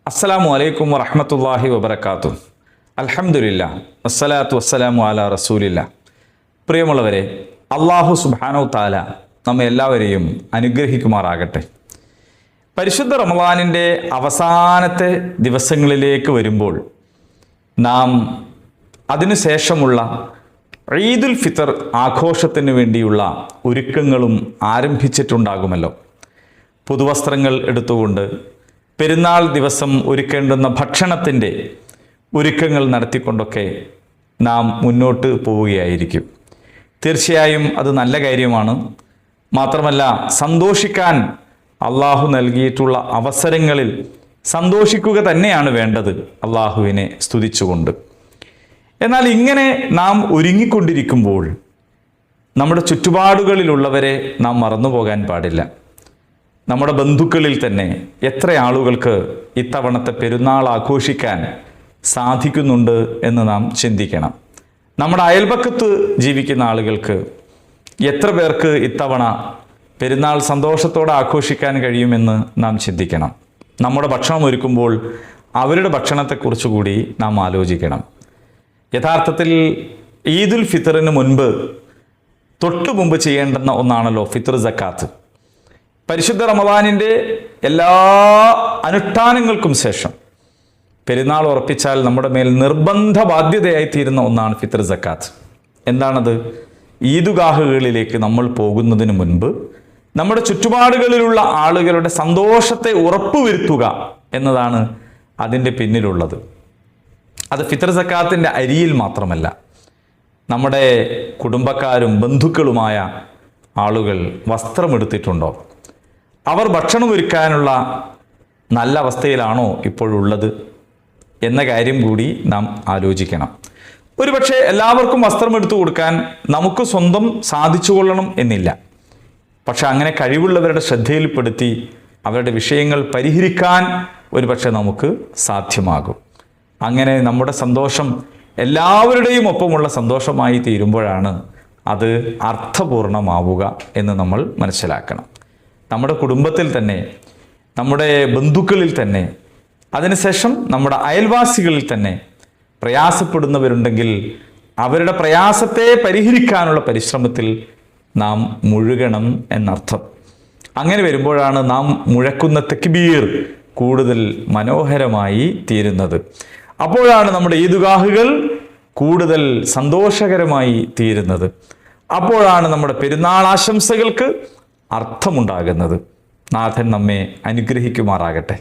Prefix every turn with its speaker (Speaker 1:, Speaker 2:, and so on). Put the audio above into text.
Speaker 1: അസ്സലാമു അലൈക്കും വറഹ്മത്തുള്ളാഹി വബറകാതുഹു. അൽഹംദുലില്ലാഹ് വസ്സലാത്തു വസ്സലാമു അലാ റസൂലില്ലാഹ്. പ്രിയമുള്ളവരെ, അല്ലാഹു സുബ്ഹാനഹു തആല നമ്മെ എല്ലാവരെയും അനുഗ്രഹിക്കുമാറാകട്ടെ. പരിശുദ്ധ റമളാനിൻ്റെ അവസാനത്തെ ദിവസങ്ങളിലേക്ക് വരുമ്പോൾ നാം അതിനുശേഷമുള്ള ഈദുൽ ഫിത്തർ ആഘോഷത്തിന് വേണ്ടിയുള്ള ഒരുക്കങ്ങളും ആരംഭിച്ചിട്ടുണ്ടാകുമല്ലോ. പുതുവസ്ത്രങ്ങൾ എടുത്തുകൊണ്ട് പെരുന്നാൾ ദിവസം ഒരുക്കേണ്ടുന്ന ഭക്ഷണത്തിൻ്റെ ഒരുക്കങ്ങൾ നടത്തിക്കൊണ്ടൊക്കെ നാം മുന്നോട്ട് പോവുകയായിരിക്കും. തീർച്ചയായും അത് നല്ല കാര്യമാണ്. മാത്രമല്ല, സന്തോഷിക്കാൻ അള്ളാഹു നൽകിയിട്ടുള്ള അവസരങ്ങളിൽ സന്തോഷിക്കുക തന്നെയാണ് വേണ്ടത്, അള്ളാഹുവിനെ സ്തുതിച്ചുകൊണ്ട്. എന്നാൽ ഇങ്ങനെ നാം ഒരുങ്ങിക്കൊണ്ടിരിക്കുമ്പോൾ നമ്മുടെ ചുറ്റുപാടുകളിലുള്ളവരെ നാം മറന്നുപോകാൻ പാടില്ല. നമ്മുടെ ബന്ധുക്കളിൽ തന്നെ എത്ര ആളുകൾക്ക് ഇത്തവണത്തെ പെരുന്നാൾ ആഘോഷിക്കാൻ സാധിക്കുന്നുണ്ട് എന്ന് നാം ചിന്തിക്കണം. നമ്മുടെ അയൽപക്കത്ത് ജീവിക്കുന്ന ആളുകൾക്ക് എത്ര പേർക്ക് ഇത്തവണ പെരുന്നാൾ സന്തോഷത്തോടെ ആഘോഷിക്കാൻ കഴിയുമെന്ന് നാം ചിന്തിക്കണം. നമ്മുടെ ഭക്ഷണം ഒരുക്കുമ്പോൾ അവരുടെ ഭക്ഷണത്തെക്കുറിച്ച് കൂടി നാം ആലോചിക്കണം. യഥാർത്ഥത്തിൽ ഈദുൽ ഫിത്തറിന് തൊട്ടു മുമ്പ് ചെയ്യേണ്ടുന്ന ഒന്നാണല്ലോ ഫിത്തർ സക്കാത്ത്. പരിശുദ്ധ റമളാനിൻ്റെ എല്ലാ അനുഷ്ഠാനങ്ങൾക്കും ശേഷം പെരുന്നാൾ ഉറപ്പിച്ചാൽ നമ്മുടെ മേൽ നിർബന്ധ ബാധ്യതയായി തീരുന്ന ഒന്നാണ് ഫിത്തർ സക്കാത്ത്. എന്താണത്? ഈദുഗാഹുകളിലേക്ക് നമ്മൾ പോകുന്നതിന് മുൻപ് നമ്മുടെ ചുറ്റുപാടുകളിലുള്ള ആളുകളുടെ സന്തോഷത്തെ ഉറപ്പുവരുത്തുക എന്നതാണ് അതിൻ്റെ പിന്നിലുള്ളത്. അത് ഫിത്തർ സക്കാത്തിൻ്റെ അരിയിൽ മാത്രമല്ല, നമ്മുടെ കുടുംബക്കാരും ബന്ധുക്കളുമായ ആളുകൾ വസ്ത്രമെടുത്തിട്ടുണ്ടോ? അവർ ഭക്ഷണം ഒരുക്കാനുള്ള നല്ല അവസ്ഥയിലാണോ ഇപ്പോഴുള്ളത് എന്ന കാര്യം കൂടി നാം ആലോചിക്കണം. ഒരുപക്ഷെ എല്ലാവർക്കും വസ്ത്രം എടുത്തു കൊടുക്കാൻ നമുക്ക് സ്വന്തം സാധിച്ചു കൊള്ളണം എന്നില്ല. പക്ഷെ അങ്ങനെ കഴിവുള്ളവരുടെ ശ്രദ്ധയിൽപ്പെടുത്തി അവരുടെ വിഷയങ്ങൾ പരിഹരിക്കാൻ ഒരുപക്ഷെ നമുക്ക് സാധ്യമാകും. അങ്ങനെ നമ്മുടെ സന്തോഷം എല്ലാവരുടെയും ഒപ്പമുള്ള സന്തോഷമായി തീരുമ്പോഴാണ് അത് അർത്ഥപൂർണമാവുക എന്ന് നമ്മൾ മനസ്സിലാക്കണം. നമ്മുടെ കുടുംബത്തിൽ തന്നെ, നമ്മുടെ ബന്ധുക്കളിൽ തന്നെ, അതിനുശേഷം നമ്മുടെ അയൽവാസികളിൽ തന്നെ പ്രയാസപ്പെടുന്നവരുണ്ടെങ്കിൽ അവരുടെ പ്രയാസത്തെ പരിഹരിക്കാനുള്ള പരിശ്രമത്തിൽ നാം മുഴുകണം എന്നർത്ഥം. അങ്ങനെ വരുമ്പോഴാണ് നാം മുഴക്കുന്ന തക്ബീർ കൂടുതൽ മനോഹരമായി തീരുന്നത്. അപ്പോഴാണ് നമ്മുടെ ഈദുഗാഹുകൾ കൂടുതൽ സന്തോഷകരമായി തീരുന്നത്. അപ്പോഴാണ് നമ്മുടെ പെരുന്നാൾ ആശംസകൾക്ക് അർത്ഥമുണ്ടാകുന്നത്. നാഥൻ നമ്മെ അനുഗ്രഹിക്കുമാറാകട്ടെ.